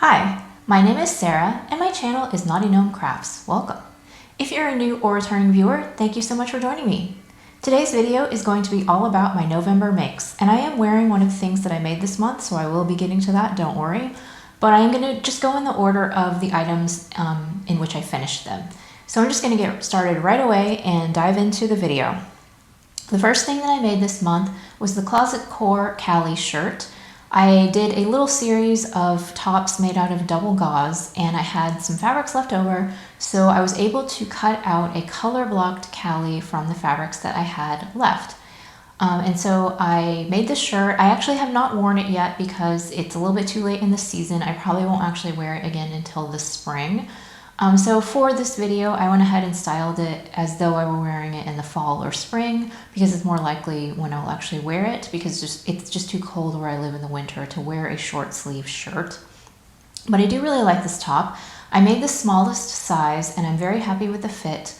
Hi, my name is Sarah and my channel is Knotty Gnome Crafts. Welcome. If you're a new or returning viewer, thank you so much for joining me. Today's video is going to be all about my November makes, and I am wearing one of the things that I made this month, so I will be getting to that, don't worry. But I am going to just go in the order of the items in which I finished them. So I'm just going to get started right away and dive into the video. The first thing that I made this month was the Closet Core Cali shirt. I did a little series of tops made out of double gauze, and I had some fabrics left over, so I was able to cut out a color blocked Cali from the fabrics that I had left. And so I made this shirt. I actually have not worn it yet because it's a little bit too late in the season. I probably won't actually wear it again until the spring. So for this video, I went ahead and styled it as though I were wearing it in the fall or spring because it's more likely when I'll actually wear it because it's just too cold where I live in the winter to wear a short sleeve shirt. But I do really like this top. I made the smallest size and I'm very happy with the fit.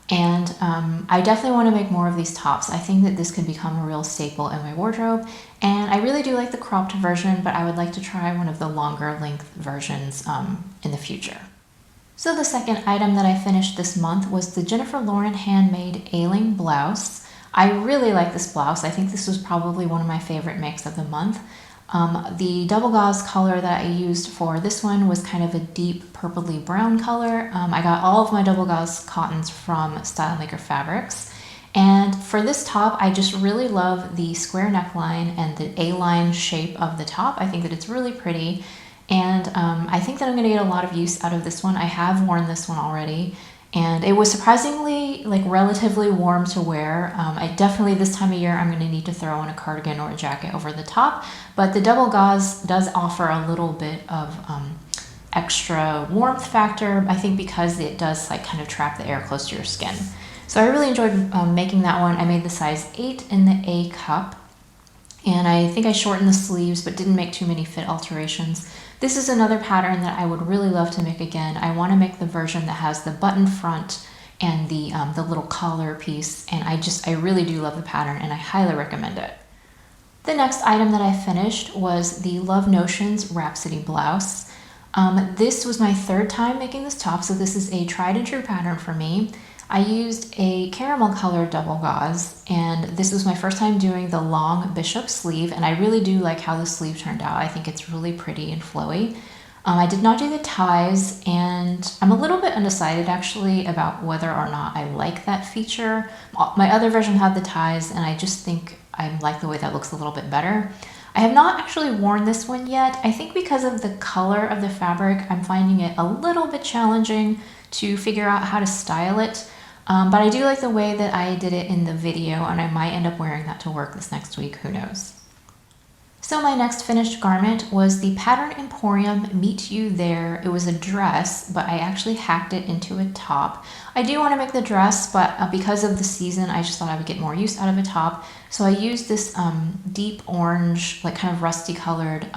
And I definitely want to make more of these tops. I think that this could become a real staple in my wardrobe. And I really do like the cropped version, but I would like to try one of the longer length versions in the future. So the second item that I finished this month was the Jennifer Lauren handmade ailing blouse. I really like this blouse. I think this was probably one of my favorite makes of the month. The double gauze color that I used for this one was kind of a deep purpley brown color. I got all of my double gauze cottons from StyleMaker Fabrics. And for this top, I just really love the square neckline and the A-line shape of the top. I think that it's really pretty. And I think that I'm going to get a lot of use out of this one. I have worn this one already, and it was surprisingly relatively warm to wear. I definitely this time of year I'm going to need to throw on a cardigan or a jacket over the top, but the double gauze does offer a little bit of extra warmth factor, I think because it does kind of trap the air close to your skin. So I really enjoyed making that one. I made the size 8 in the A cup, and I think I shortened the sleeves but didn't make too many fit alterations. This is another pattern that I would really love to make again. I want to make the version that has the button front and the little collar piece, and I really do love the pattern and I highly recommend it. The next item that I finished was the Love Notions Rhapsody Blouse. This was my third time making this top, so this is a tried and true pattern for me. I used a caramel colored double gauze, and this was my first time doing the long bishop sleeve, and I really do like how the sleeve turned out. I think it's really pretty and flowy. I did not do the ties, and I'm a little bit undecided actually about whether or not I like that feature. My other version had the ties, and I just think I like the way that looks a little bit better. I have not actually worn this one yet. I think because of the color of the fabric, I'm finding it a little bit challenging to figure out how to style it. But I do like the way that I did it in the video, and I might end up wearing that to work this next week, who knows. So my next finished garment was the pattern Emporium Meet You There. It was a dress, but I actually hacked it into a top. I do want to make the dress, but because of the season, I just thought I would get more use out of a top. So I used this deep orange, kind of rusty colored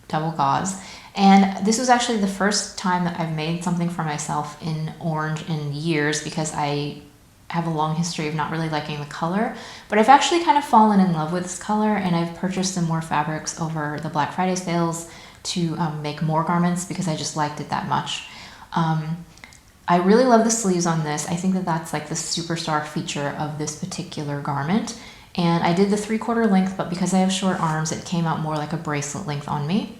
double gauze. And this was actually the first time that I've made something for myself in orange in years because I have a long history of not really liking the color. But I've actually kind of fallen in love with this color, and I've purchased some more fabrics over the Black Friday sales to make more garments because I just liked it that much. I really love the sleeves on this. I think that that's the superstar feature of this particular garment. And I did the 3/4 length, but because I have short arms, it came out more like a bracelet length on me.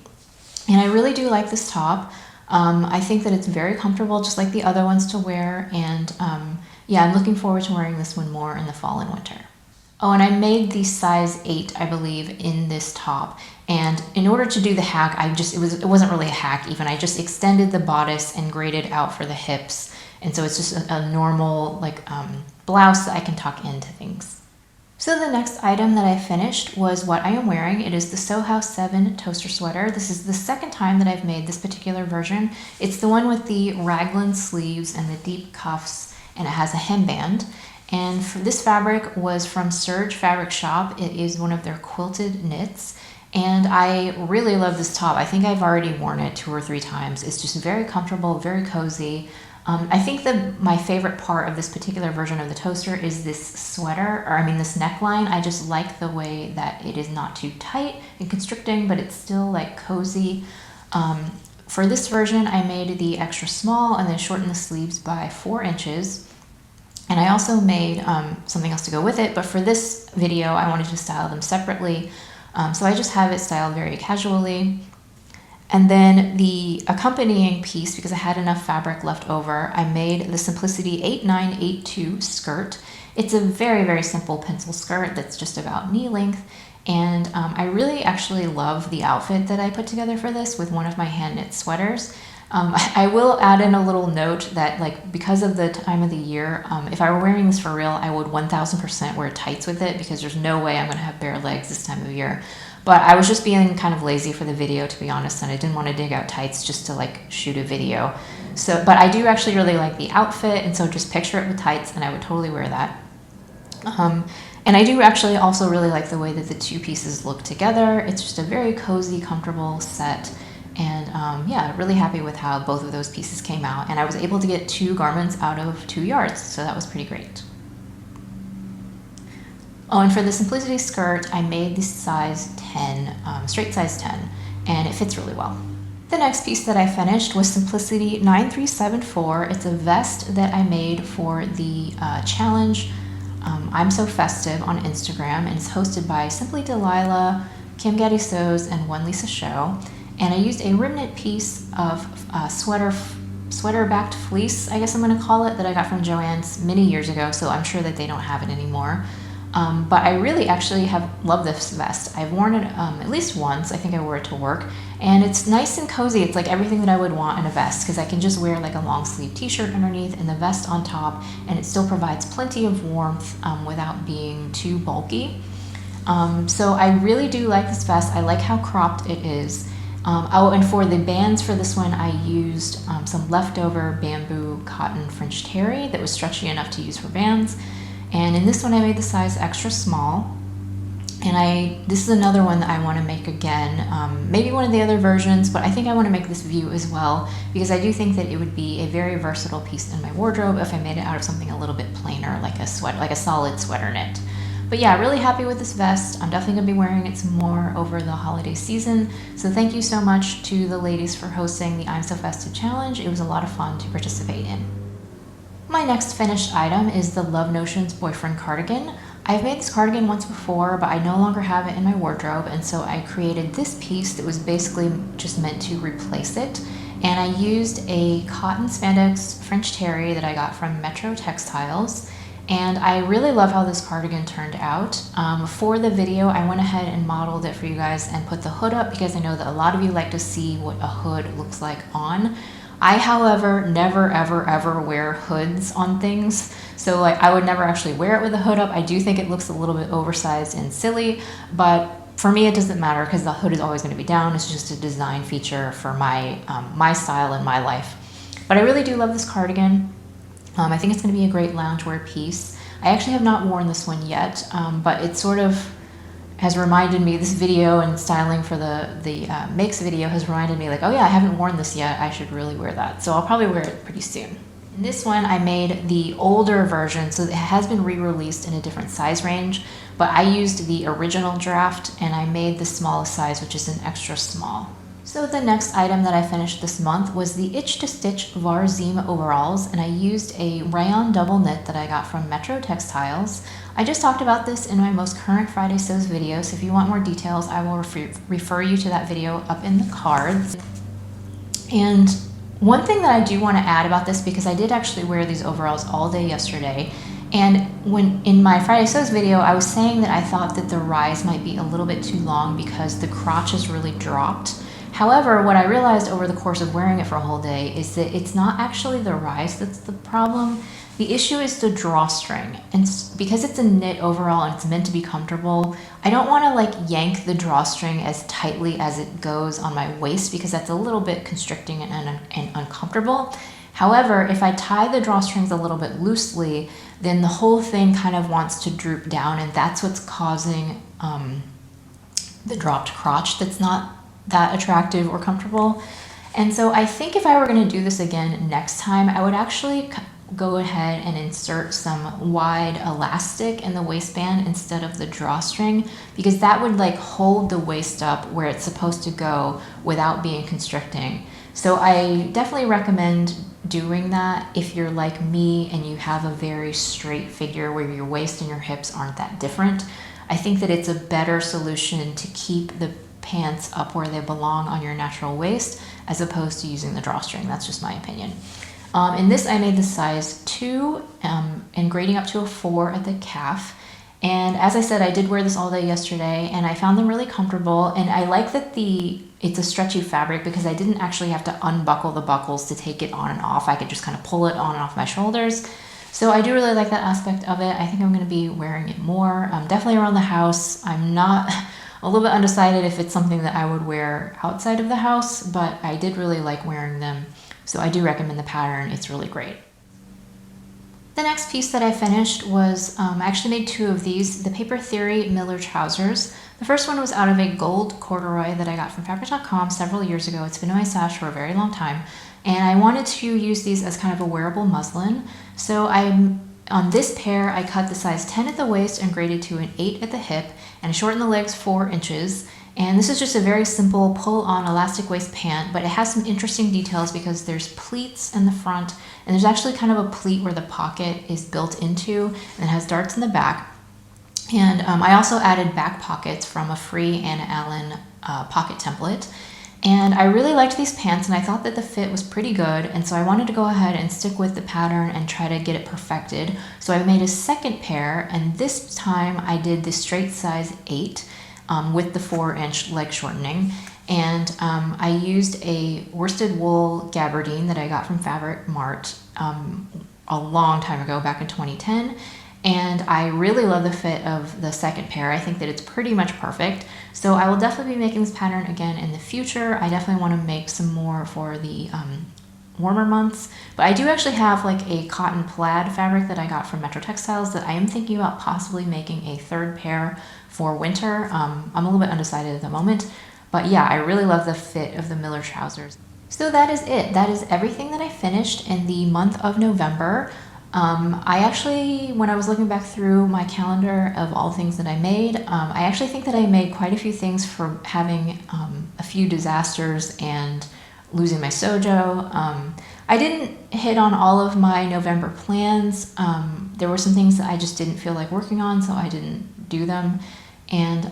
And I really do like this top. I think that it's very comfortable, just like the other ones to wear. And yeah, I'm looking forward to wearing this one more in the fall and winter. Oh, and I made the size 8, I believe, in this top. And in order to do the hack, it wasn't really a hack even. I just extended the bodice and graded out for the hips. And so it's just a normal blouse that I can tuck into things. So the next item that I finished was what I am wearing. It is the Sew House 7 toaster sweater. This is the second time that I've made this particular version. It's the one with the raglan sleeves and the deep cuffs, and it has a hemband. And this fabric was from Serge Fabric Shop. It is one of their quilted knits. And I really love this top. I think I've already worn it 2 or 3 times. It's just very comfortable, very cozy. I think that my favorite part of this particular version of the toaster is this sweater, this neckline. I just like the way that it is not too tight and constricting, but it's still cozy. For this version, I made the extra small and then shortened the sleeves by 4 inches. And I also made something else to go with it, but for this video, I wanted to style them separately. So I just have it styled very casually. And then the accompanying piece, because I had enough fabric left over, I made the Simplicity 8982 skirt. It's a very, very simple pencil skirt that's just about knee length. And I really actually love the outfit that I put together for this with one of my hand knit sweaters. I will add in a little note that, like, because of the time of the year, if I were wearing this for real, I would 1000% wear tights with it, because there's no way I'm going to have bare legs this time of year. But I was just being kind of lazy for the video, to be honest, and I didn't want to dig out tights just to like shoot a video. So, but I do actually really like the outfit, and so just picture it with tights and I would totally wear that. And I do actually also really like the way that the two pieces look together. It's just a very cozy, comfortable set. And yeah, really happy with how both of those pieces came out. And I was able to get 2 garments out of 2 yards, so that was pretty great. Oh, and for the Simplicity skirt, I made the size 10, straight size 10, and it fits really well. The next piece that I finished was Simplicity 9374. It's a vest that I made for the challenge I'm So Festive on Instagram, and it's hosted by Simply Delilah, Kim Gaddy Sews, and One Lisa Show. And I used a remnant piece of sweater backed fleece, I guess I'm going to call it, that I got from Joann's many years ago, so I'm sure that they don't have it anymore. But I really actually have loved this vest. I've worn it at least once. I think I wore it to work, and it's nice and cozy. It's like everything that I would want in a vest, because I can just wear like a long sleeve t-shirt underneath and the vest on top, and it still provides plenty of warmth without being too bulky. So I really do like this vest. I like how cropped it is. Oh, and for the bands for this one, I used some leftover bamboo cotton French terry that was stretchy enough to use for bands. And in this one, I made the size extra small. And this is another one that I want to make again, maybe one of the other versions, but I think I want to make this view as well, because I do think that it would be a very versatile piece in my wardrobe if I made it out of something a little bit plainer, like a sweater, like a solid sweater knit. But yeah, really happy with this vest. I'm definitely going to be wearing it some more over the holiday season. So thank you so much to the ladies for hosting the I'm So Festive challenge. It was a lot of fun to participate in. My next finished item is the Love Notions boyfriend cardigan. I've made this cardigan once before, but I no longer have it in my wardrobe, and so I created this piece that was basically just meant to replace it. And I used a cotton spandex French terry that I got from Metro Textiles, and I really love how this cardigan turned out. For the video, I went ahead and modeled it for you guys and put the hood up, because I know that a lot of you like to see what a hood looks like on. I, however, never, ever, ever wear hoods on things. So like, I would never actually wear it with the hood up. I do think it looks a little bit oversized and silly, but for me, it doesn't matter, because the hood is always going to be down. It's just a design feature for my, my style and my life. But I really do love this cardigan. I think it's going to be a great loungewear piece. I actually have not worn this one yet, but it sort of has reminded me, this video and styling for the makes video has reminded me, like, oh yeah, I haven't worn this yet, I should really wear that. So I'll probably wear it pretty soon. In this one, I made the older version, so it has been re-released in a different size range, but I used the original draft and I made the smallest size, which is an extra small. So the next item that I finished this month was the Itch to Stitch Varzim overalls, and I used a rayon double knit that I got from Metro Textiles. I just talked about this in my most current Friday Sews video, so if you want more details, I will refer you to that video up in the cards. And one thing that I do want to add about this, because I did actually wear these overalls all day yesterday, and when in my Friday Sews video, I was saying that I thought that the rise might be a little bit too long because the crotch is really dropped. However, what I realized over the course of wearing it for a whole day is that it's not actually the rise that's the problem. The issue is the drawstring, and because it's a knit overall and it's meant to be comfortable, I don't want to like yank the drawstring as tightly as it goes on my waist, because that's a little bit constricting and uncomfortable. However, if I tie the drawstrings a little bit loosely, then the whole thing kind of wants to droop down, and that's what's causing the dropped crotch that's not that attractive or comfortable. And so I think if I were going to do this again next time, I would actually go ahead and insert some wide elastic in the waistband instead of the drawstring, because that would like hold the waist up where it's supposed to go without being constricting. So I definitely recommend doing that if you're like me and you have a very straight figure where your waist and your hips aren't that different. I think that it's a better solution to keep the pants up where they belong on your natural waist as opposed to using the drawstring. That's just my opinion. In this, I made the size 2 and grading up to a 4 at the calf. And as I said, I did wear this all day yesterday and I found them really comfortable. And I like that it's a stretchy fabric because I didn't actually have to unbuckle the buckles to take it on and off. I could just kind of pull it on and off my shoulders. So I do really like that aspect of it. I think I'm going to be wearing it more, definitely around the house. I'm not a little bit undecided if it's something that I would wear outside of the house, but I did really like wearing them. So I do recommend the pattern. It's really great. The next piece that I finished was, I actually made 2 of these, the Paper Theory Miller trousers. The first one was out of a gold corduroy that I got from fabric.com several years ago. It's been in my stash for a very long time. And I wanted to use these as kind of a wearable muslin. So on this pair, I cut the size 10 at the waist and graded to an 8 at the hip, and I shortened the legs 4 inches. And this is just a very simple pull-on elastic waist pant, but it has some interesting details because there's pleats in the front, and there's actually kind of a pleat where the pocket is built into, and it has darts in the back. And I also added back pockets from a free Anna Allen pocket template. And I really liked these pants, and I thought that the fit was pretty good, and so I wanted to go ahead and stick with the pattern and try to get it perfected. So I made a second pair, and this time I did the straight size 8 with the 4-inch leg shortening. And I used a worsted wool gabardine that I got from Fabric Mart a long time ago, back in 2010. And I really love the fit of the second pair. I think that it's pretty much perfect. So I will definitely be making this pattern again in the future. I definitely want to make some more for the warmer months. But I do actually have like a cotton plaid fabric that I got from Metro Textiles that I am thinking about possibly making a 3rd pair for winter. I'm a little bit undecided at the moment. But yeah, I really love the fit of the Miller trousers. So that is it. That is everything that I finished in the month of November. I actually, when I was looking back through my calendar of all things that I made, I actually think that I made quite a few things for having a few disasters and losing my sojo. I didn't hit on all of my November plans. There were some things that I just didn't feel like working on, so I didn't do them. And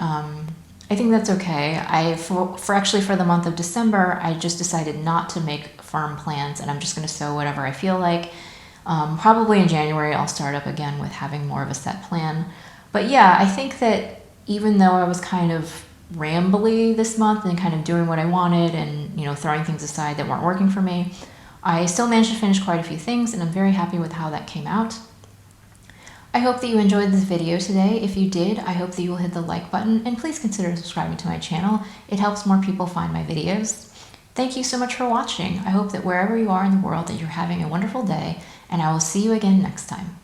I think that's okay. For the month of December, I just decided not to make firm plans, and I'm just going to sew whatever I feel like. Probably in January, I'll start up again with having more of a set plan. But yeah, I think that even though I was kind of rambly this month and kind of doing what I wanted and, throwing things aside that weren't working for me, I still managed to finish quite a few things, and I'm very happy with how that came out. I hope that you enjoyed this video today. If you did, I hope that you will hit the like button, and please consider subscribing to my channel. It helps more people find my videos. Thank you so much for watching. I hope that wherever you are in the world that you're having a wonderful day, and I will see you again next time.